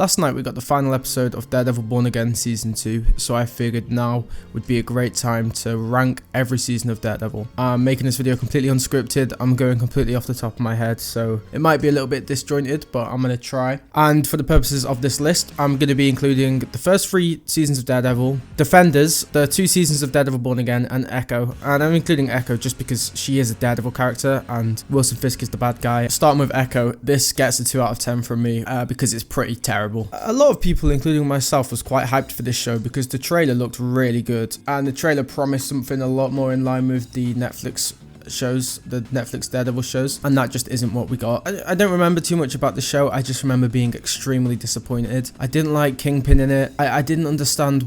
Last night we got the final episode of Daredevil Born Again Season 2, so I figured now would be a great time to rank every season of Daredevil. I'm making this video completely unscripted, I'm going completely off the top of my head, so it might be a little bit disjointed, but I'm going to try. And for the purposes of this list, I'm going to be including the first 3 seasons of Daredevil, Defenders, the 2 seasons of Daredevil Born Again, and Echo. And I'm including Echo just because she is a Daredevil character and Wilson Fisk is the bad guy. Starting with Echo, this gets a 2 out of 10 from me because it's pretty terrible. A lot of people, including myself, was quite hyped for this show because the trailer looked really good and the trailer promised something a lot more in line with the Netflix shows, the Netflix Daredevil shows, and that just isn't what we got. I don't remember too much about the show. I just remember being extremely disappointed. I didn't like Kingpin in it. I didn't understand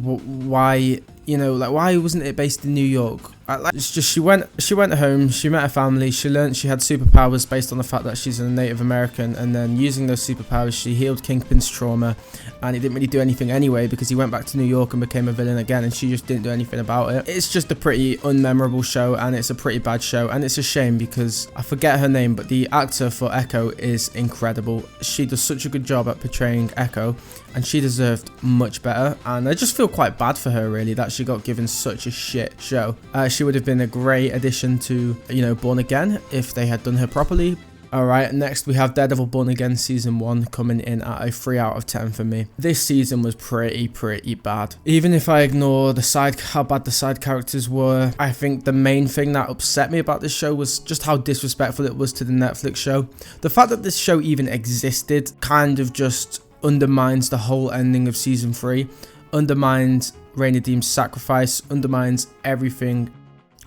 why, you know, like why wasn't it based in New York? It's just she went home, she met her family, she learned she had superpowers based on the fact that she's a Native American, and then using those superpowers she healed Kingpin's trauma, and he didn't really do anything anyway because he went back to New York and became a villain again, and she just didn't do anything about it. It's just a pretty unmemorable show, and it's a pretty bad show, and it's a shame because I forget her name, but the actor for Echo is incredible. She does such a good job at portraying Echo, and she deserved much better, and I just feel quite bad for her really that she got given such a shit show. She would have been a great addition to, you know, Born Again if they had done her properly. Alright, next we have Daredevil Born Again Season 1 coming in at a 3 out of 10 for me. This season was pretty bad. Even if I ignore how bad the side characters were, I think the main thing that upset me about this show was just how disrespectful it was to the Netflix show. The fact that this show even existed kind of just undermines the whole ending of Season 3, undermines Raina Deem's sacrifice, undermines everything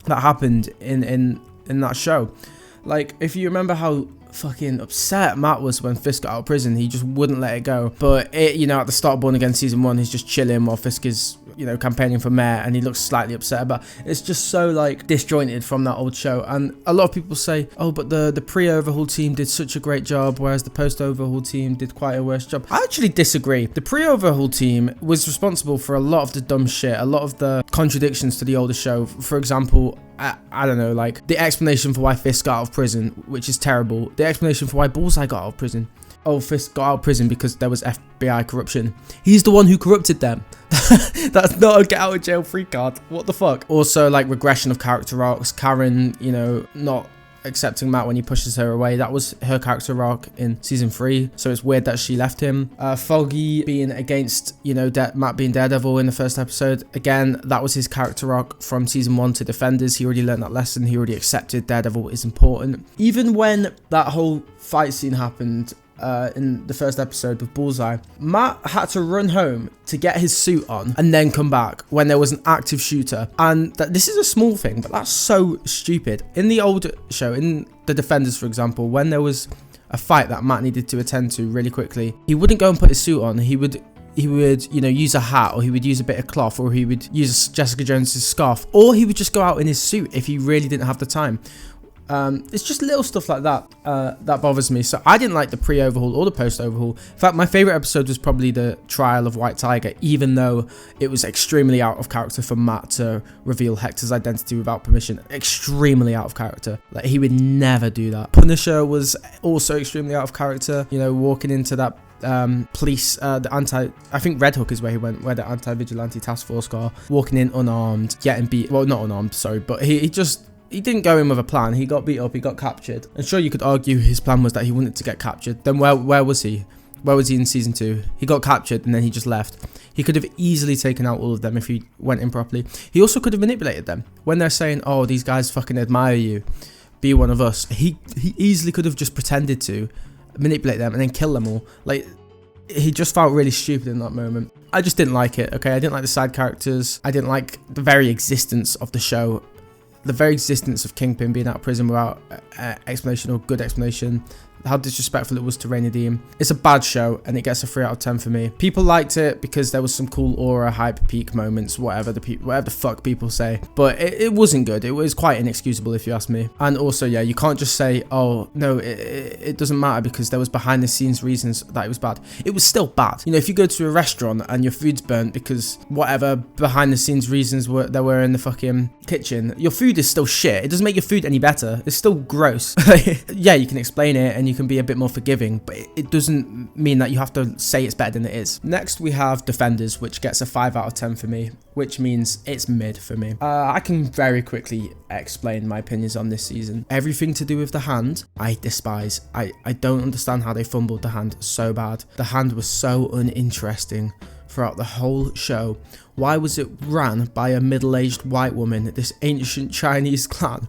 that happened in that show. Like, if you remember how fucking upset Matt was when Fisk got out of prison, he just wouldn't let it go. But you know, at the start of Born Again Season 1, he's just chilling while Fisk is, you know, campaigning for mayor, and he looks slightly upset about it. It's just so like disjointed from that old show. And a lot of people say, oh, but the pre-overhaul team did such a great job, whereas the post-overhaul team did quite a worse job. I actually disagree. The pre-overhaul team was responsible for a lot of the dumb shit, a lot of the contradictions to the older show. For example, I don't know, like the explanation for why Fisk got out of prison, which is terrible. The explanation for why Bullseye got out of prison. Oh, Fisk got out of prison because there was FBI corruption. He's the one who corrupted them. That's not a get out of jail free card. What the fuck? Also, like regression of character arcs. Karen, you know, not accepting Matt when he pushes her away. That was her character arc in Season 3, so it's weird that she left him. Foggy being against, you know, Matt being Daredevil in the first episode. Again, that was his character arc from Season 1 to Defenders. He already learned that lesson. He already accepted Daredevil is important. Even when that whole fight scene happened in the first episode with Bullseye, Matt had to run home to get his suit on and then come back when there was an active shooter. And this is a small thing, but that's so stupid. In the old show, in the Defenders, for example, when there was a fight that Matt needed to attend to really quickly, he wouldn't go and put his suit on. He would, you know, use a hat, or he would use a bit of cloth, or he would use Jessica Jones's scarf, or he would just go out in his suit if he really didn't have the time. It's just little stuff like that that bothers me. So I didn't like the pre-overhaul or the post-overhaul. In fact, my favorite episode was probably the trial of White Tiger, even though it was extremely out of character for Matt to reveal Hector's identity without permission. Extremely out of character. Like, he would never do that. Punisher was also extremely out of character, you know, walking into that police, I think Red Hook is where he went, where the anti-vigilante task force got, walking in unarmed, getting beat, well, not unarmed, sorry, but he didn't go in with a plan. He got beat up, he got captured. And sure, you could argue his plan was that he wanted to get captured. Then where was he? Where was he in Season 2? He got captured and then he just left. He could have easily taken out all of them if he went in properly. He also could have manipulated them. When they're saying, oh, these guys fucking admire you, be one of us, he easily could have just pretended to manipulate them and then kill them all. Like, he just felt really stupid in that moment. I just didn't like it, okay? I didn't like the side characters. I didn't like the very existence of the show. The very existence of Kingpin being out of prison without explanation or good explanation. How disrespectful it was to Raina Deem. It's a bad show and it gets a 3 out of 10 for me. People liked it because there was some cool aura, hype, peak moments, whatever the fuck people say. But it wasn't good. It was quite inexcusable if you ask me. And also, yeah, you can't just say, oh, no, it doesn't matter because there was behind the scenes reasons that it was bad. It was still bad. You know, if you go to a restaurant and your food's burnt because whatever behind the scenes reasons there were in the fucking kitchen, your food is still shit. It doesn't make your food any better. It's still gross. Yeah, you can explain it and and you can be a bit more forgiving, but it doesn't mean that you have to say it's better than it is. Next, we have Defenders, which gets a 5 out of 10 for me, which means it's mid for me. I can very quickly explain my opinions on this season. Everything to do with the hand, I despise. I don't understand how they fumbled the hand so bad. The hand was so uninteresting throughout the whole show. Why was it ran by a middle-aged white woman? This ancient Chinese clan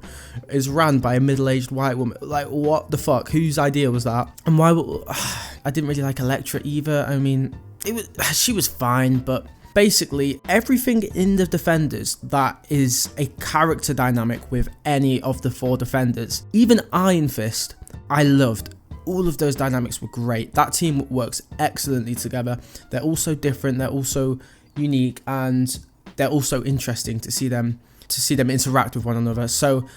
is ran by a middle-aged white woman. Like, what the fuck? Whose idea was that? And why? I didn't really like Elektra either. I mean, she was fine, but basically everything in the Defenders that is a character dynamic with any of the 4 Defenders, even Iron Fist, I loved. All of those dynamics were great. That team works excellently together. They're also different. They're also unique, and they're also interesting to see them interact with one another. So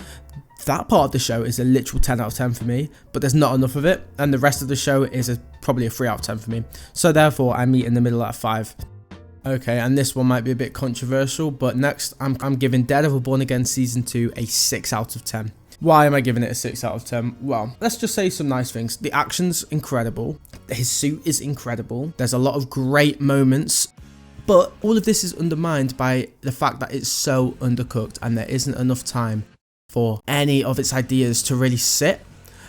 that part of the show is a literal 10 out of 10 for me, but there's not enough of it, and the rest of the show is probably a 3 out of 10 for me. So therefore, I meet in the middle at 5. Okay, and this one might be a bit controversial, but next I'm giving Daredevil Born Again Season 2 a 6 out of 10. Why am I giving it a 6 out of 10? Well, let's just say some nice things. The action's incredible. His suit is incredible. There's a lot of great moments. But all of this is undermined by the fact that it's so undercooked and there isn't enough time for any of its ideas to really sit.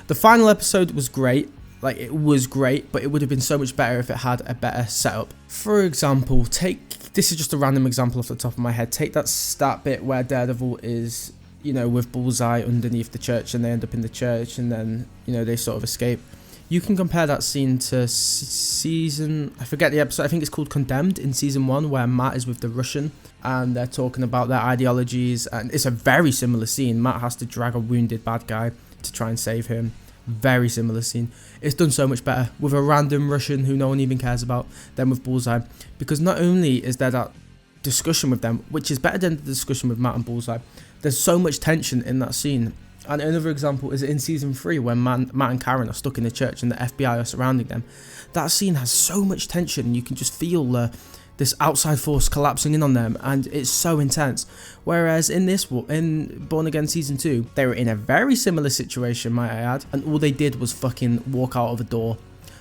The final episode was great. Like, it was great, but it would have been so much better if it had a better setup. For example, this is just a random example off the top of my head. Take that bit where Daredevil is, you know, with Bullseye underneath the church, and they end up in the church, and then, you know, they sort of escape. You can compare that scene to I forget the episode, I think it's called Condemned in season 1, where Matt is with the Russian and they're talking about their ideologies, and it's a very similar scene. Matt has to drag a wounded bad guy to try and save him. Very similar scene. It's done so much better with a random Russian who no one even cares about than with Bullseye, because not only is there that discussion with them, which is better than the discussion with Matt and Bullseye, there's so much tension in that scene. And another example is in season 3 when Matt and Karen are stuck in the church and the FBI are surrounding them. That scene has so much tension. You can just feel this outside force collapsing in on them, and it's so intense. Whereas in Born Again Season 2, they were in a very similar situation, might I add, and all they did was fucking walk out of a door.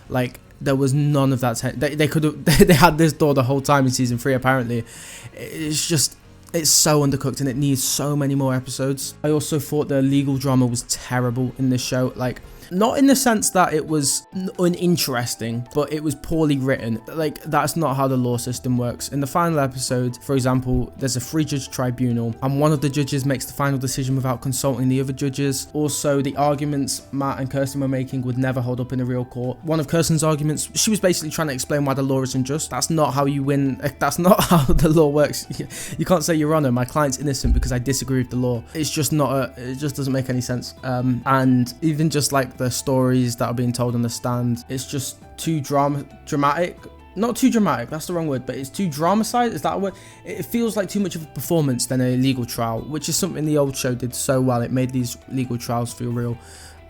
Like, there was none of that. They had this door the whole time in season 3 apparently. It's so undercooked and it needs so many more episodes. I also thought the legal drama was terrible in this show. Like, not in the sense that it was uninteresting, but it was poorly written. Like, that's not how the law system works. In the final episode, for example, there's a 3-judge tribunal, and one of the judges makes the final decision without consulting the other judges. Also, the arguments Matt and Kirsten were making would never hold up in a real court. One of Kirsten's arguments, she was basically trying to explain why the law is unjust. That's not how you win. That's not how the law works. You can't say, Your Honor, my client's innocent because I disagree with the law. It's just not it just doesn't make any sense. And even just like the stories that are being told on the stand, it's just too dramatic. Not too dramatic, that's the wrong word, but it's too dramatized. Is that a word? It feels like too much of a performance than a legal trial, which is something the old show did so well. It made these legal trials feel real.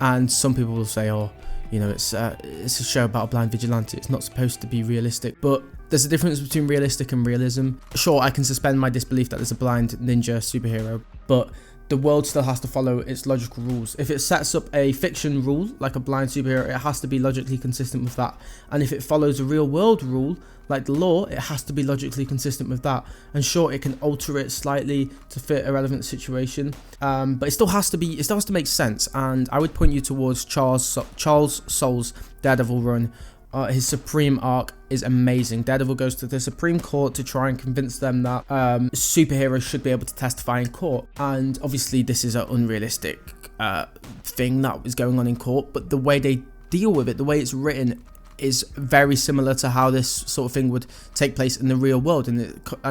And some people will say, oh, you know, it's a show about a blind vigilante. It's not supposed to be realistic. But there's a difference between realistic and realism. Sure, I can suspend my disbelief that there's a blind ninja superhero, but the world still has to follow its logical rules. If it sets up a fiction rule, like a blind superhero, it has to be logically consistent with that. And if it follows a real world rule, like the law, it has to be logically consistent with that. And sure, it can alter it slightly to fit a relevant situation, but it still has to make sense. And I would point you towards Charles Soule's Daredevil run. His Supreme arc is amazing. Daredevil goes to the Supreme Court to try and convince them that superheroes should be able to testify in court. And obviously this is an unrealistic thing that is going on in court, but the way they deal with it, the way it's written, is very similar to how this sort of thing would take place in the real world, and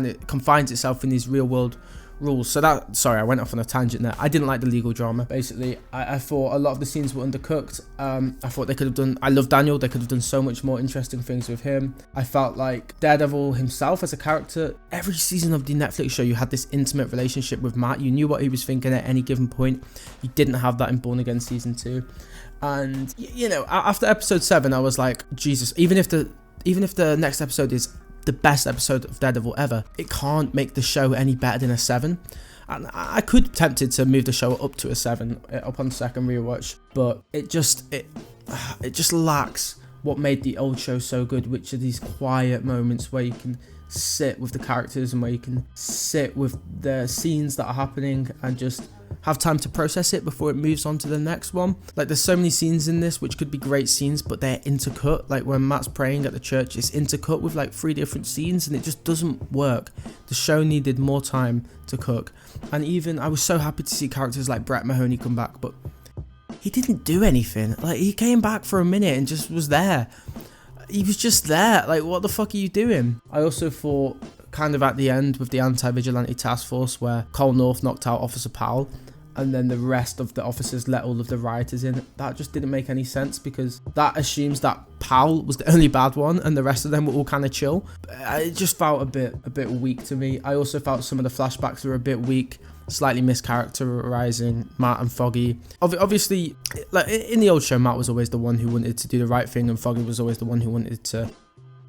it confines itself in these real world rules. So sorry, I went off on a tangent there. I didn't like the legal drama. Basically, I thought a lot of the scenes were undercooked. I thought they could have done, I love Daniel, they could have done so much more interesting things with him. I felt like Daredevil himself as a character, every season of the Netflix show, you had this intimate relationship with Matt. You knew what he was thinking at any given point. You didn't have that in Born Again Season 2. And, you know, after episode 7, I was like, Jesus, even if the next episode is the best episode of Daredevil ever, it can't make the show any better than a 7. And I could be tempted to move the show up to a 7 up on second rewatch, but it just lacks what made the old show so good, which are these quiet moments where you can sit with the characters and where you can sit with the scenes that are happening and just have time to process it before it moves on to the next one. Like, there's so many scenes in this which could be great scenes, but they're intercut. Like when Matt's praying at the church, it's intercut with like 3 different scenes and it just doesn't work. The show needed more time to cook. And even I was so happy to see characters like Brett Mahoney come back, but he didn't do anything. Like, he came back for a minute and just was there. He was just there. Like, what the fuck are you doing? I also thought, kind of at the end with the anti-vigilante task force where Cole North knocked out Officer Powell and then the rest of the officers let all of the rioters in, that just didn't make any sense, because that assumes that Powell was the only bad one and the rest of them were all kind of chill. It just felt a bit weak to me. I also felt some of the flashbacks were a bit weak, slightly mischaracterizing Matt and Foggy. Obviously, like in the old show, Matt was always the one who wanted to do the right thing and Foggy was always the one who wanted to,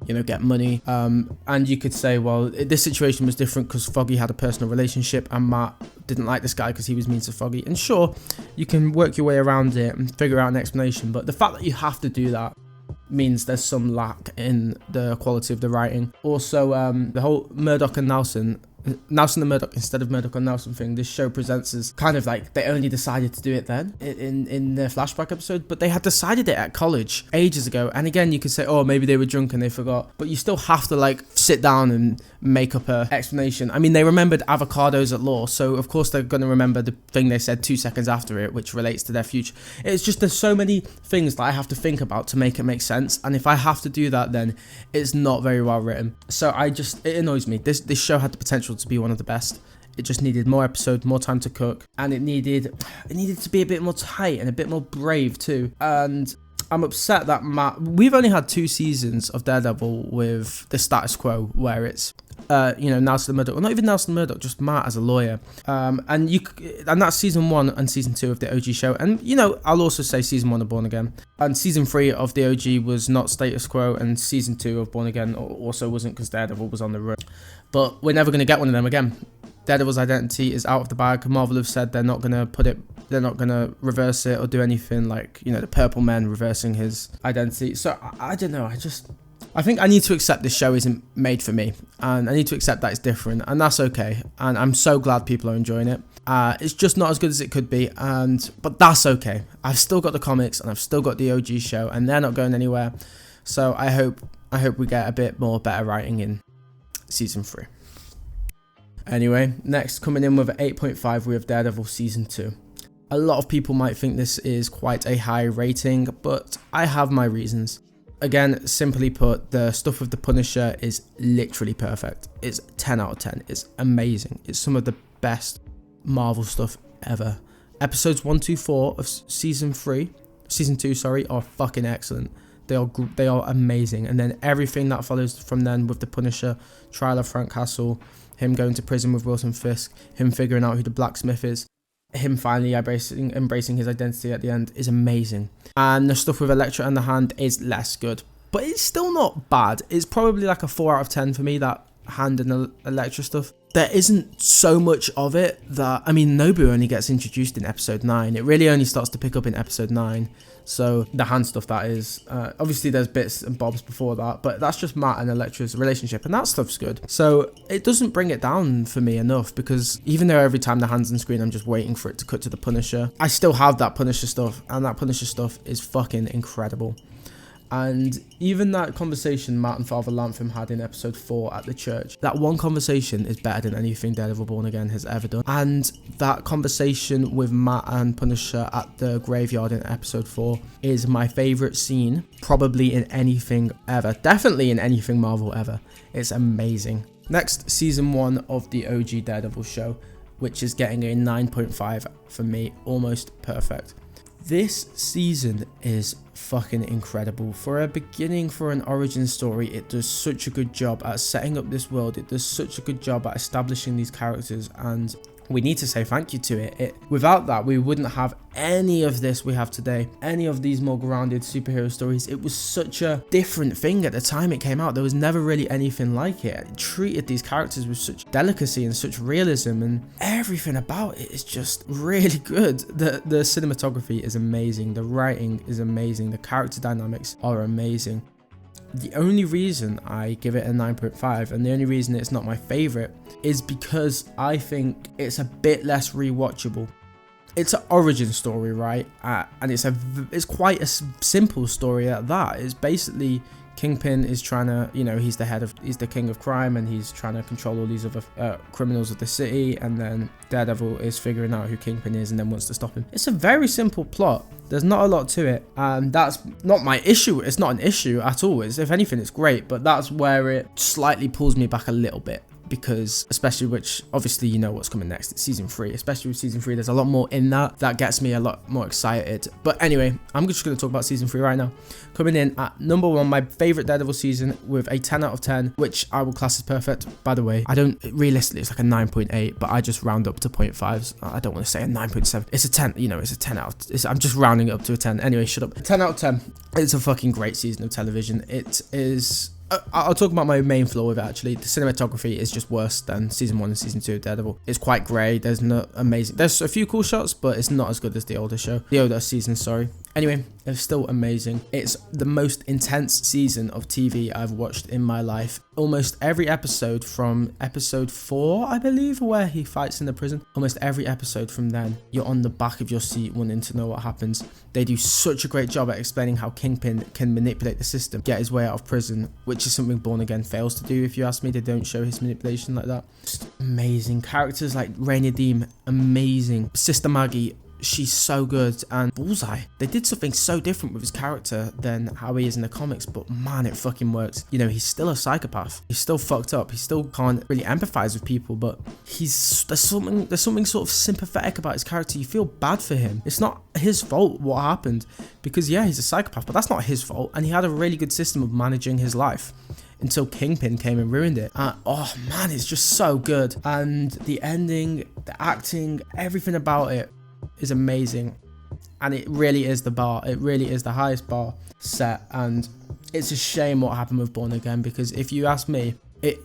you know, get money. And you could say, well, this situation was different because Foggy had a personal relationship and Matt didn't like this guy because he was mean to Foggy. And sure, you can work your way around it and figure out an explanation, but the fact that you have to do that means there's some lack in the quality of the writing. Also, the whole Murdoch and Nelson and Murdoch instead of Murdoch and Nelson thing, this show presents as kind of like they only decided to do it then in their flashback episode, but they had decided it at college ages ago. And again, you could say, oh, maybe they were drunk and they forgot, but you still have to like sit down and make up a explanation. I mean, they remembered avocados at law, so of course they're going to remember the thing they said 2 seconds after it, which relates to their future. It's just there's so many things that I have to think about to make it make sense, and if I have to do that, then it's not very well written. So it annoys me. This show had the potential to be one of the best. It just needed more episodes, more time to cook, and it needed to be a bit more tight and a bit more brave too. And I'm upset that we've only had 2 seasons of Daredevil with the status quo where it's Nelson Murdoch, or not even Nelson Murdoch, just Matt as a lawyer, and that's season 1 and season 2 of the OG show. And I'll also say season 1 of Born Again, and season 3 of the OG was not status quo, and season 2 of Born Again also wasn't, because Daredevil was on the run. But we're never going to get one of them again. Daredevil's identity is out of the bag. Marvel have said they're not going to reverse it or do anything like, the Purple Men reversing his identity. So I don't know. I think I need to accept this show isn't made for me, and I need to accept that it's different, and that's okay. And I'm so glad people are enjoying it. It's just not as good as it could be, but that's okay. I've still got the comics and I've still got the OG show, and they're not going anywhere. So I hope we get a bit more better writing in season 3. Anyway, next, coming in with an 8.5, we have Daredevil season 2. A lot of people might think this is quite a high rating, but I have my reasons. Again, simply put, the stuff with the Punisher is literally perfect. It's 10 out of 10. It's amazing. It's some of the best Marvel stuff ever. Episodes 1 to 4 of season 2, are fucking excellent. They are amazing. And then everything that follows from then with the Punisher, trial of Frank Castle, him going to prison with Wilson Fisk, him figuring out who the blacksmith is, him finally embracing his identity at the end is amazing. And the stuff with Elektra and the Hand is less good, but it's still not bad. It's probably like a 4 out of 10 for me, that Hand and Elektra stuff. There isn't so much of it that, Nobu only gets introduced in episode 9. It really only starts to pick up in episode 9. So the Hand stuff, that is, obviously there's bits and bobs before that, but that's just Matt and Elektra's relationship, and that stuff's good. So it doesn't bring it down for me enough, because even though every time the Hand's on screen I'm just waiting for it to cut to the Punisher, I still have that Punisher stuff, and that Punisher stuff is fucking incredible. And even that conversation Matt and Father Lantham had in episode 4 at the church, that one conversation is better than anything Daredevil Born Again has ever done. And that conversation with Matt and Punisher at the graveyard in episode 4 is my favourite scene, probably in anything ever. Definitely in anything Marvel ever. It's amazing. Next, season 1 of the OG Daredevil show, which is getting a 9.5 for me, almost perfect. This season is fucking incredible. For a beginning, for an origin story, it does such a good job at setting up this world. It does such a good job at establishing these characters, and we need to say thank you to it. Without that, we wouldn't have any of this we have today, any of these more grounded superhero stories. It was such a different thing at the time it came out. There was never really anything like it. It treated these characters with such delicacy and such realism, and everything about it is just really good. The cinematography is amazing, the writing is amazing, the character dynamics are amazing. The only reason I give it a 9.5, and the only reason it's not my favorite, is because I think it's a bit less rewatchable. It's an origin story, right? And it's quite a simple story at that. It's basically Kingpin is trying to, he's the king of crime, and he's trying to control all these other criminals of the city, and then Daredevil is figuring out who Kingpin is and then wants to stop him. It's a very simple plot. There's not a lot to it, and that's not my issue. It's not an issue at all. If anything, it's great, but that's where it slightly pulls me back a little bit. Because especially, which obviously you know what's coming next, it's season 3, especially with season 3, there's a lot more in that gets me a lot more excited. But anyway, I'm just going to talk about season 3 right now. Coming in at number 1, my favorite Daredevil season, with a 10 out of 10, which I will class as perfect. By the way, realistically, it's like a 9.8, but I just round up to 0.5s. I don't want to say a 9.7. It's a 10, it's a 10 out of, I'm just rounding it up to a 10. Anyway, shut up. 10 out of 10. It's a fucking great season of television. It is. I'll talk about my main flaw with it, actually. The cinematography is just worse than season 1 and season 2 of Daredevil. It's quite grey. There's a few cool shots, but it's not as good as the older season, sorry. Anyway, it's still amazing. It's the most intense season of TV I've watched in my life. Almost every episode from episode 4, I believe, where he fights in the prison. Almost every episode from then, you're on the back of your seat wanting to know what happens. They do such a great job at explaining how Kingpin can manipulate the system, get his way out of prison, which is something Born Again fails to do, if you ask me. They don't show his manipulation like that. Just amazing. Characters like Rainier Deem, amazing. Sister Maggie, she's so good. And Bullseye, they did something so different with his character than how he is in the comics, but man, it fucking works. He's still a psychopath. He's still fucked up. He still can't really empathize with people, but there's something sort of sympathetic about his character. You feel bad for him. It's not his fault what happened, because yeah, he's a psychopath, but that's not his fault. And he had a really good system of managing his life until Kingpin came and ruined it. Oh man, it's just so good. And the ending, the acting, everything about it is amazing, and it really is the bar. It really is the highest bar set, and it's a shame what happened with Born Again, because if you ask me, it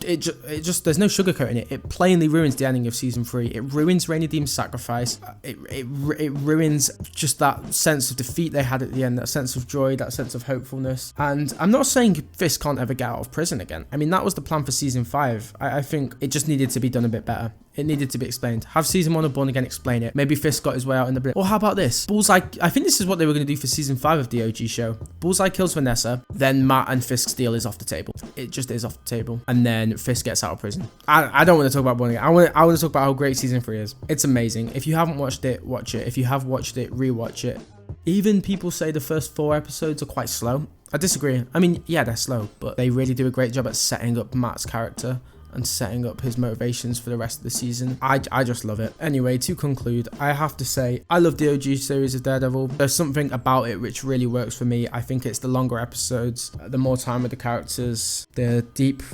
just there's no sugarcoating it. It plainly ruins the ending of season 3. It ruins Rainier Deem's sacrifice. It ruins just that sense of defeat they had at the end, that sense of joy, that sense of hopefulness. And I'm not saying Fisk can't ever get out of prison again. I mean, that was the plan for season 5. I think it just needed to be done a bit better. It needed to be explained. Have season 1 of Born Again explain it. Maybe Fisk got his way out in the blip. Or how about this? Bullseye, I think this is what they were going to do for season 5 of the OG show. Bullseye kills Vanessa, then Matt and Fisk's deal is off the table. It just is off the table. And then Fisk gets out of prison. I don't want to talk about Born Again. I want to talk about how great season 3 is. It's amazing. If you haven't watched it, watch it. If you have watched it, rewatch it. Even people say the first 4 episodes are quite slow. I disagree. I mean, yeah, they're slow, but they really do a great job at setting up Matt's character and setting up his motivations for the rest of the season. I just love it. Anyway, to conclude, I have to say, I love the OG series of Daredevil. There's something about it which really works for me. I think it's the longer episodes, the more time with the characters, the deep,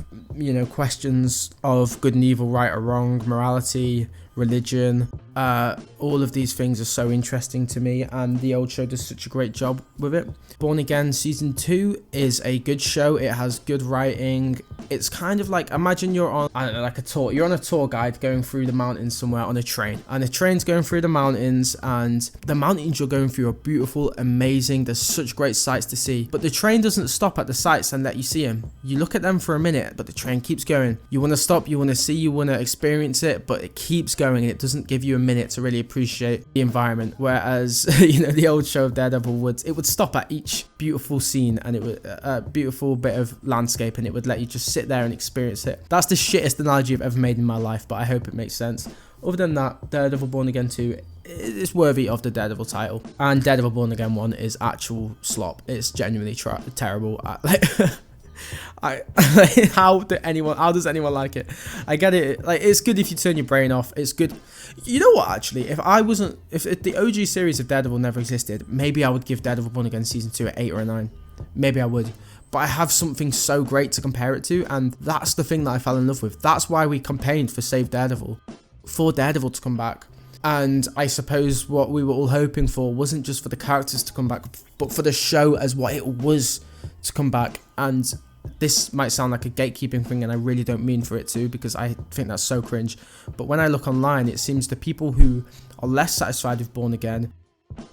questions of good and evil, right or wrong, morality, religion. All of these things are so interesting to me, and the old show does such a great job with it. Born Again season 2 is a good show. It has good writing. It's kind of like, imagine you're on, I don't know, like a tour. You're on a tour guide going through the mountains somewhere on a train, and the train's going through the mountains, and the mountains you're going through are beautiful, amazing. There's such great sights to see, but the train doesn't stop at the sights and let you see them. You look at them for a minute, but the train keeps going. You want to stop, you want to see, you want to experience it, but it keeps going, and it doesn't give you a minute to really appreciate the environment. Whereas the old show of Daredevil would stop at each beautiful scene, and it would a beautiful bit of landscape, and it would let you just sit there and experience it. That's the shittest analogy I've ever made in my life, but I hope it makes sense. Other than that, Daredevil Born Again 2 is worthy of the Daredevil title, and Daredevil Born Again 1 is actual slop. It's genuinely terrible. How does anyone like it? I get it. Like, it's good if you turn your brain off. It's good. You know what? Actually, if the OG series of Daredevil never existed, maybe I would give Daredevil Born Again season 2 an 8 or a 9. Maybe I would. But I have something so great to compare it to, and that's the thing that I fell in love with. That's why we campaigned for Save Daredevil. for Daredevil to come back. And I suppose what we were all hoping for wasn't just for the characters to come back, but for the show as what it was to come back. And this might sound like a gatekeeping thing, and I really don't mean for it to, because I think that's so cringe. But when I look online, it seems the people who are less satisfied with Born Again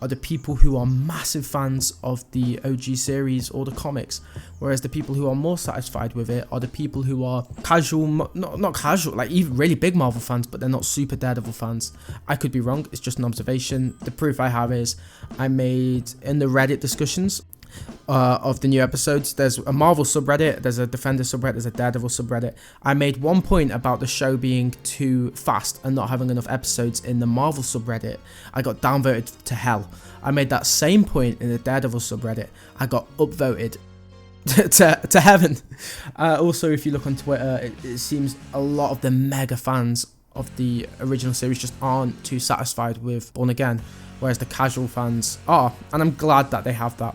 are the people who are massive fans of the OG series or the comics, whereas the people who are more satisfied with it are the people who are casual, not casual, like even really big Marvel fans, but they're not super Daredevil fans. I could be wrong, it's just an observation. The proof I have is I made in the Reddit discussions of the new episodes, there's a Marvel subreddit, there's a Defender subreddit, there's a Daredevil subreddit. I made one point about the show being too fast and not having enough episodes in the Marvel subreddit. I got downvoted to hell. I made that same point in the Daredevil subreddit. I got upvoted to heaven. Also, if you look on Twitter, it seems a lot of the mega fans of the original series just aren't too satisfied with Born Again, whereas the casual fans are, and I'm glad that they have that.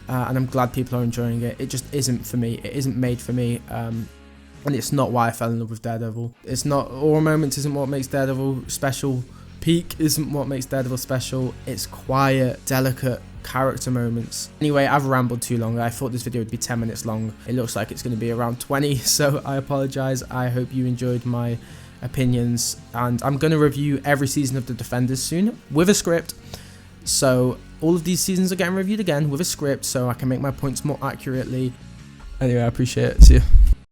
And I'm glad people are enjoying it. It just isn't for me. It isn't made for me. And it's not why I fell in love with Daredevil. It's not, Aura Moments isn't what makes Daredevil special. Peak isn't what makes Daredevil special. It's quiet, delicate character moments. Anyway, I've rambled too long. I thought this video would be 10 minutes long. It looks like it's going to be around 20, so I apologize. I hope you enjoyed my opinions. And I'm going to review every season of The Defenders soon with a script. So all of these seasons are getting reviewed again with a script, so I can make my points more accurately. Anyway, I appreciate it. See you.